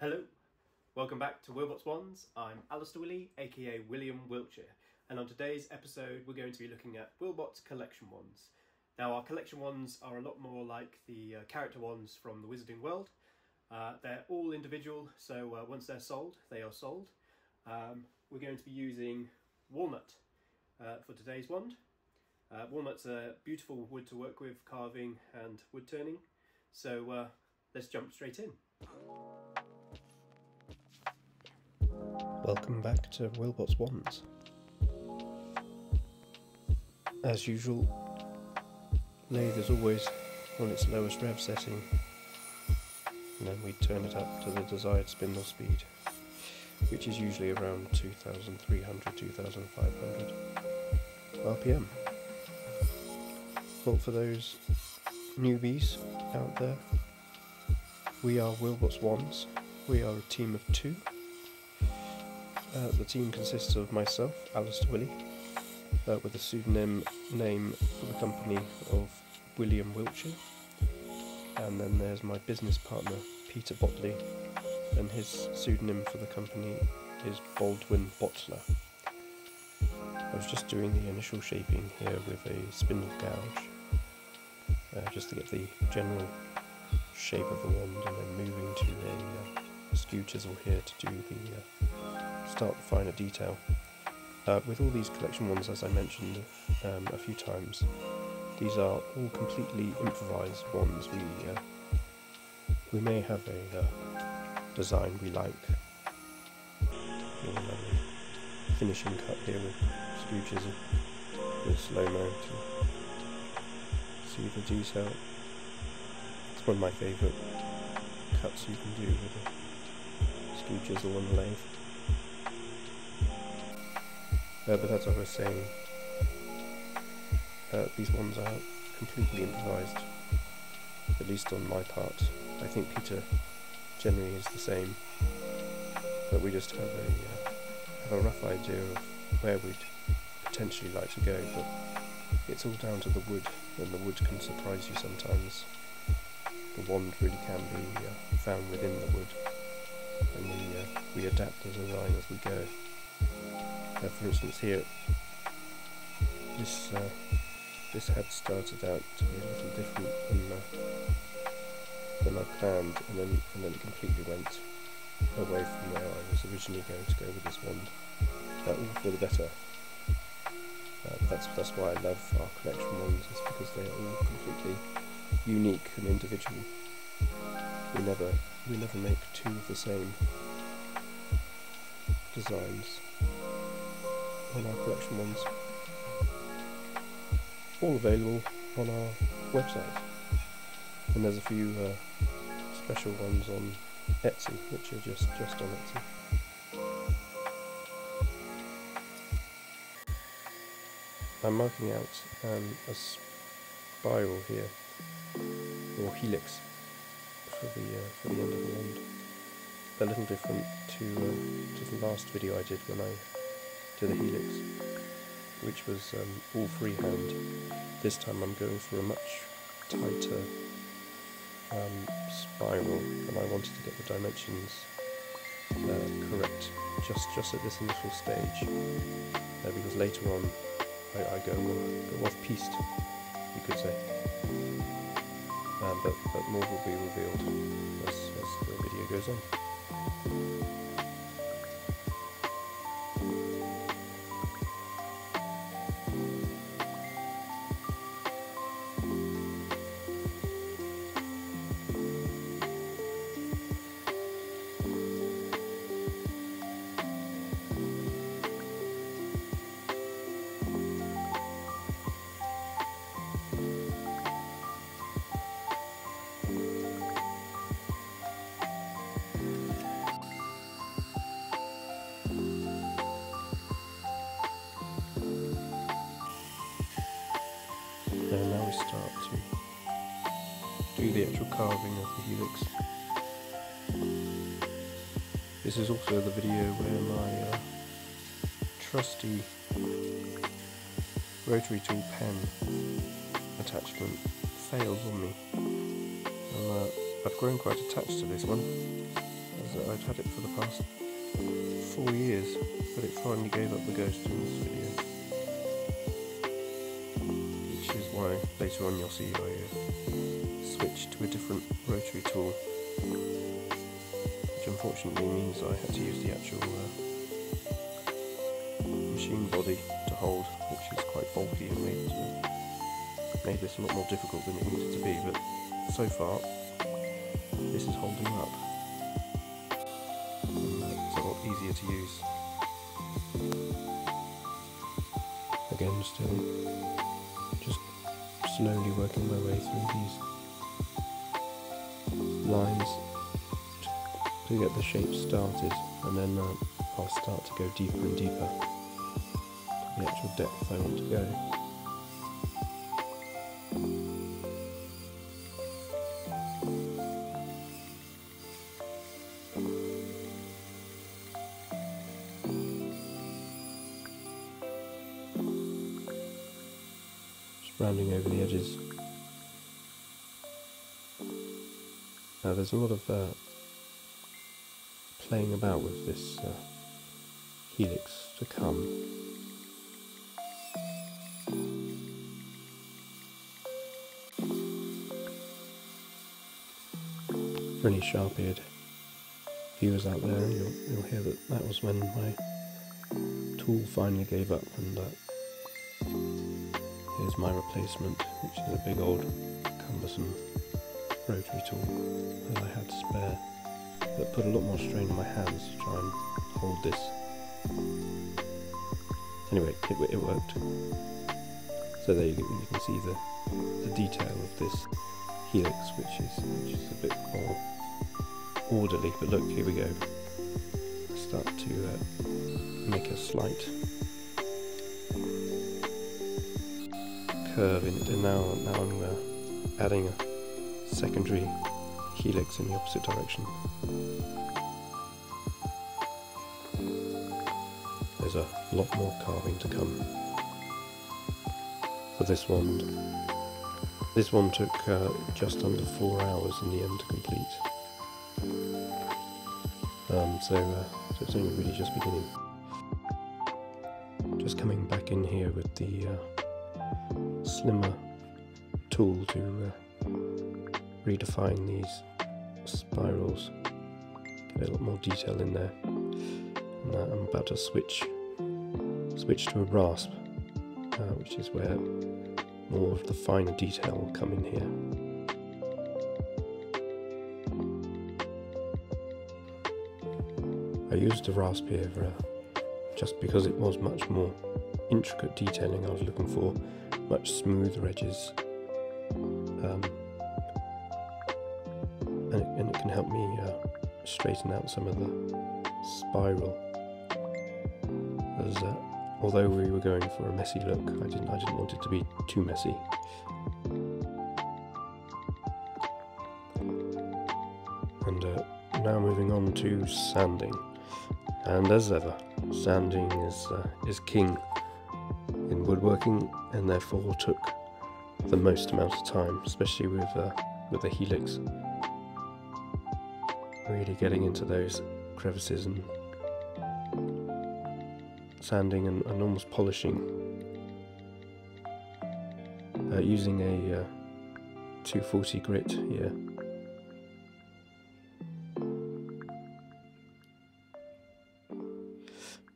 Hello, welcome back to Willbott's Wands. I'm Alistair Willie, aka William Wiltshire, and on today's episode we're going to be looking at Willbott's collection wands. Now our collection wands are a lot more like the character wands from the Wizarding World. They're all individual, so once they're sold, they are sold. We're going to be using walnut for today's wand. Walnut's a beautiful wood to work with, carving and wood turning, so let's jump straight in. Welcome back to Willbott's Wands. As usual, lathe is always on its lowest rev setting, and then we turn it up to the desired spindle speed, which is usually around 2,300–2,500 RPM. Well, for those newbies out there, we are Willbott's Wands. We are a team of two. The team consists of myself, Alistair Willie, with a pseudonym name for the company of William Wiltshire, and then there's my business partner, Peter Botley, and his pseudonym for the company is Baldwin Bottler. I was just doing the initial shaping here with a spindle gouge, just to get the general shape of the wand, and then moving to a skew chisel here to do the start the finer detail. With all these collection wands, as I mentioned a few times, these are all completely improvised wands. We may have a design we like, a finishing cut here with skew chisel, with slow-mo to see the detail. It's one of my favourite cuts you can do with a skew chisel on the lathe. But as I was saying, these ones are completely improvised, at least on my part. I think Peter generally is the same, but we just have a rough idea of where we'd potentially like to go, but it's all down to the wood, and the wood can surprise you sometimes. The wand really can be found within the wood, and we adapt the design as we go. For instance, here, this had started out to be a little different than I planned, and then it completely went away from where I was originally going to go with this wand. All for the better. That's why I love our collection wands, is because they are all completely unique and individual. We never make two of the same designs on our collection wands. All available on our website, and there's a few special ones on Etsy, which are just on Etsy. I'm marking out a spiral here, or helix, for the end of the wand. A little different to the last video I did when I did a helix, which was all freehand. This time I'm going for a much tighter spiral, and I wanted to get the dimensions correct just at this initial stage, because later on I go off-piste, you could say. But more will be revealed as the video goes on. And now we start to do the actual carving of the helix. This is also the video where my trusty rotary tool pen attachment failed on me. I've grown quite attached to this one, as I'd had it for the past 4 years, but it finally gave up the ghost in this video, which is why later on you'll see I switched to a different rotary tool, which unfortunately means I had to use the actual machine body to hold, which is quite bulky and made this a lot more difficult than it needed to be, but so far this is holding up. It's a lot easier to use. Again, still just slowly working my way through these lines to get the shape started, and then I'll start to go deeper and deeper to the actual depth I want to go. Rounding over the edges. Now there's a lot of playing about with this helix to come. For any sharp-eared viewers out there, you'll hear that was when my tool finally gave up, and here's my replacement, which is a big old cumbersome rotary tool that I had to spare, that put a lot more strain on my hands to try and hold this. Anyway, it worked. So there you can see the detail of this helix, which is a bit more orderly. But look, here we go. I start to make a slight curve in it, and now I'm adding a secondary helix in the opposite direction. There's a lot more carving to come for this wand. This one took just under 4 hours in the end to complete. So it's only really just beginning. Just coming back in here with the slimmer tool to redefine these spirals, get a lot more detail in there. And I'm about to switch to a rasp, which is where more of the finer detail will come in here. I used a rasp here just because it was much more intricate detailing I was looking for, much smoother edges, and it can help me straighten out some of the spiral. As although we were going for a messy look, I didn't want it to be too messy. And now moving on to sanding, and as ever, sanding is king in woodworking, and therefore took the most amount of time, especially with the helix. Really getting into those crevices and sanding and almost polishing, using a 240 grit here.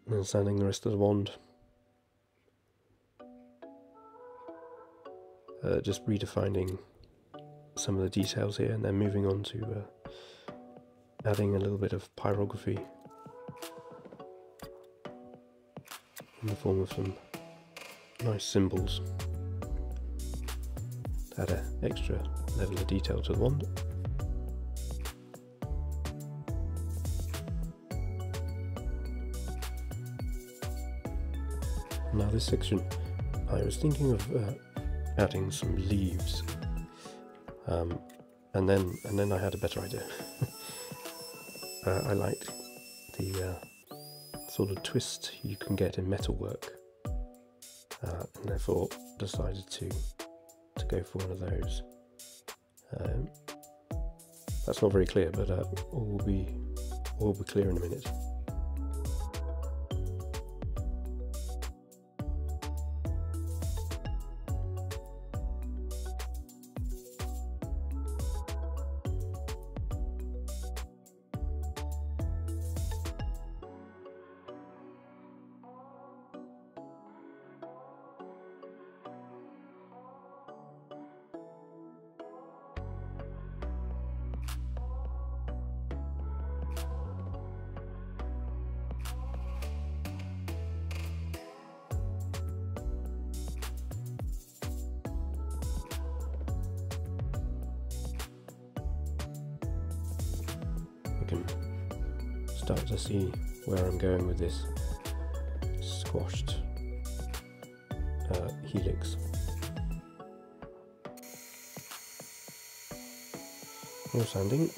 And then sanding the rest of the wand. Just redefining some of the details here, and then moving on to adding a little bit of pyrography in the form of some nice symbols to add an extra level of detail to the wand. Now this section, I was thinking of adding some leaves, and then I had a better idea. I like the sort of twist you can get in metalwork, and therefore decided to go for one of those. That's not very clear, but all will be all be clear in a minute. You can start to see where I'm going with this squashed helix. More sanding,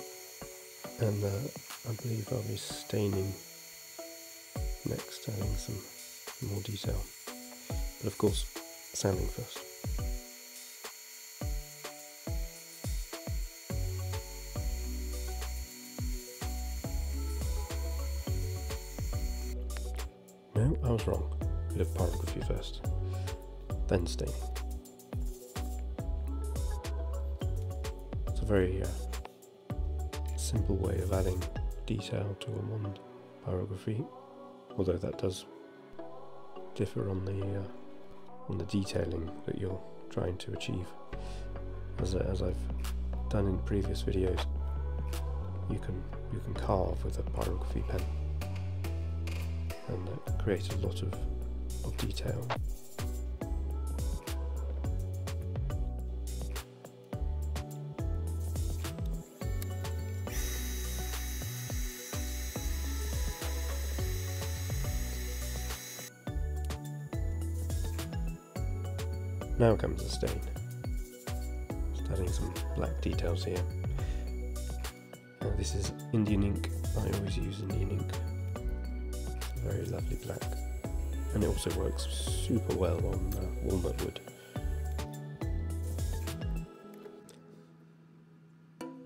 and I believe I'll be staining next, adding some more detail, but of course sanding first. No, I was wrong. Bit of pyrography first, then staining. It's a very simple way of adding detail to a wand pyrography, although that does differ on the detailing that you're trying to achieve. As I've done in previous videos, you can carve with a pyrography pen and create a lot of detail. Now comes the stain. Just adding some black details here. This is Indian ink. I always use Indian ink. It's a very lovely black, and it also works super well on walnut wood.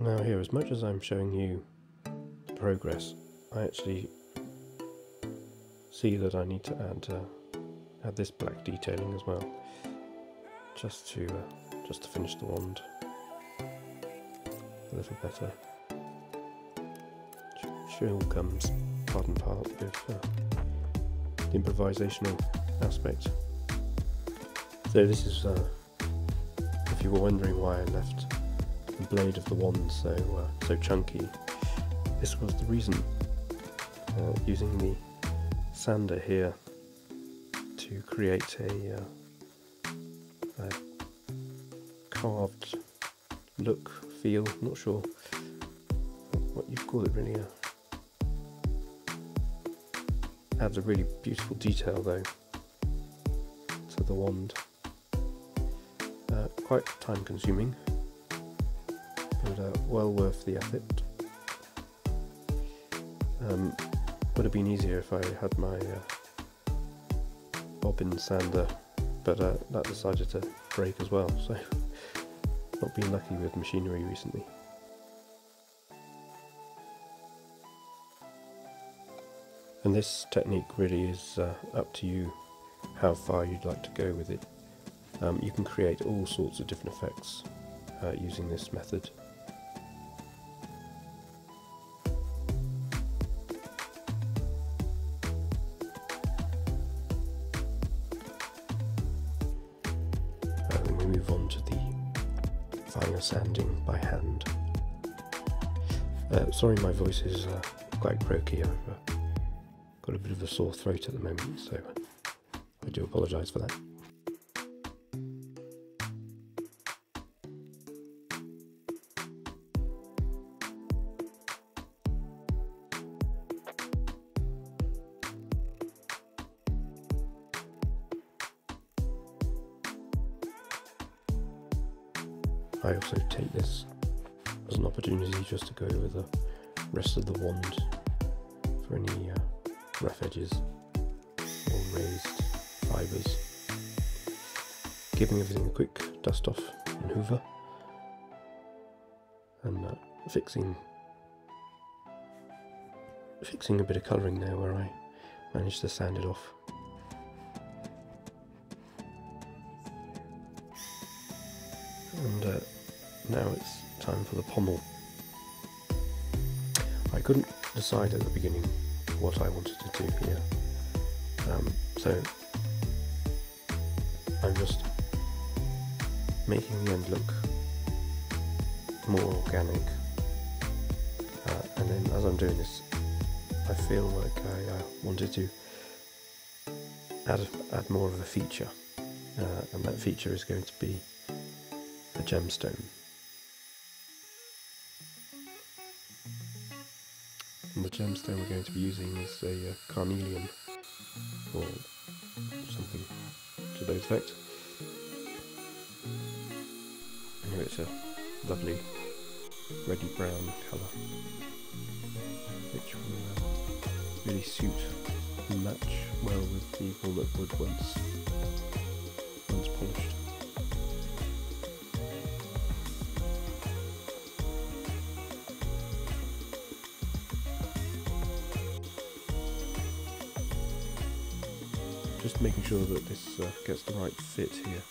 Now here, as much as I'm showing you the progress, I actually see that I need to add this black detailing as well, just to finish the wand a little better. Which all comes part and part with the improvisational aspect. So this is, if you were wondering why I left the blade of the wand so chunky, this was the reason. Using the sander here to create a carved look, feel, not sure what you'd call it really. Adds a really beautiful detail though to the wand. Quite time consuming, but well worth the effort. Would have been easier if I had my bobbin sander, but that decided to break as well, so not been lucky with machinery recently. And this technique really is up to you how far you'd like to go with it. You can create all sorts of different effects using this method. Then we move on to the finer sanding by hand. Sorry, my voice is quite croaky. I've got a bit of a sore throat at the moment, so I do apologise for that. I also take this as an opportunity just to go over the rest of the wand for any rough edges or raised fibres, giving everything a quick dust off and hoover, and fixing fixing a bit of colouring there where I managed to sand it off. And now it's time for the pommel. I couldn't decide at the beginning what I wanted to do here, so I'm just making the end look more organic, and then as I'm doing this I feel like I wanted to add more of a feature, and that feature is going to be a gemstone. And the gemstone we're going to be using is a carnelian or something to those effect. And here it's a lovely reddy brown colour, which will really suit and match well with the walnut wood once polished. Just making sure that this gets the right fit here.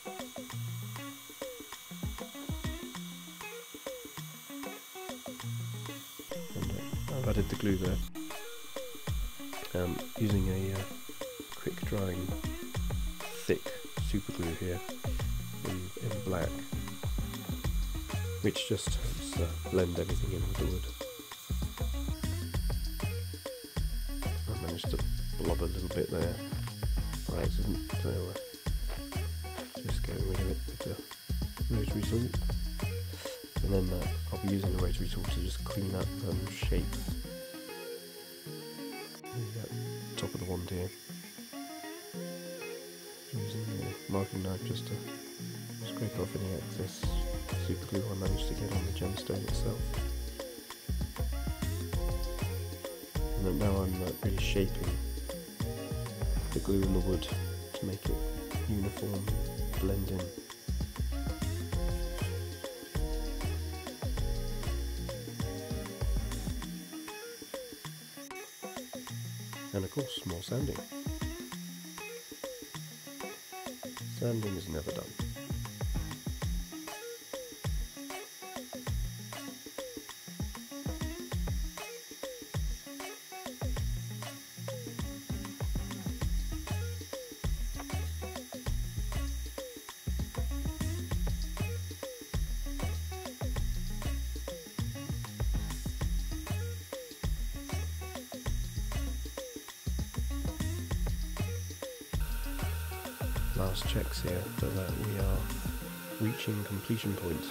And I've added the glue there, using a quick drying thick super glue here in black, which just helps blend everything in with the wood. I managed to blob a little bit there by accident, so just getting rid of it with the rotary tool, and then I'll be using the rotary tool to just clean up and shape the top of the wand here, using the marking knife just to scrape off any excess super glue I managed to get on the gemstone itself. And then now I'm really shaping the glue in the wood to make it uniform, blend in. And of course, more sanding. Sanding is never done. Last checks here that we are reaching completion point.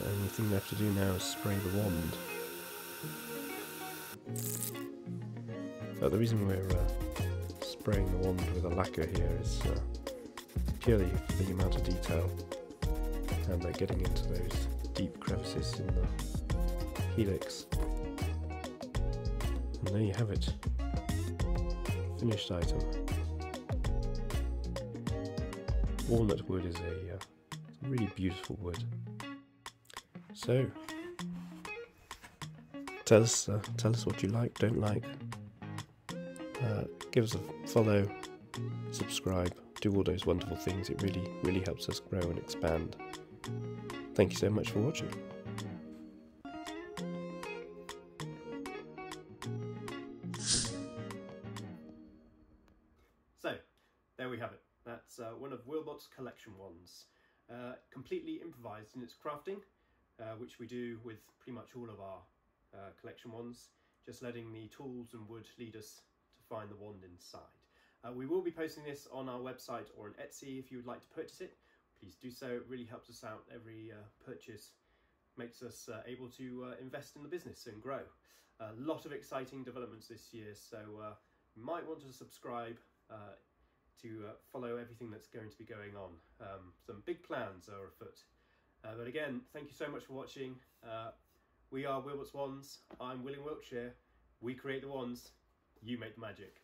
Only thing left to do now is spray the wand. The reason we're spraying the wand with a lacquer here is purely for the amount of detail and getting into those deep crevices in the helix. And there you have it, finished item. Walnut wood is a really beautiful wood. So, tell us what you like, don't like. Give us a follow, subscribe, do all those wonderful things. It really helps us grow and expand. Thank you so much for watching. So, there we have it. That's one of Willbott's collection wands, completely improvised in its crafting, which we do with pretty much all of our collection wands, just letting the tools and wood lead us to find the wand inside. We will be posting this on our website or on Etsy if you would like to purchase it. Please do so, it really helps us out. Every purchase makes us able to invest in the business and grow. A lot of exciting developments this year, so you might want to subscribe to follow everything that's going to be going on. Some big plans are afoot. But again, thank you so much for watching. We are Willbott's Wands. I'm William Wiltshire. We create the wands, you make the magic.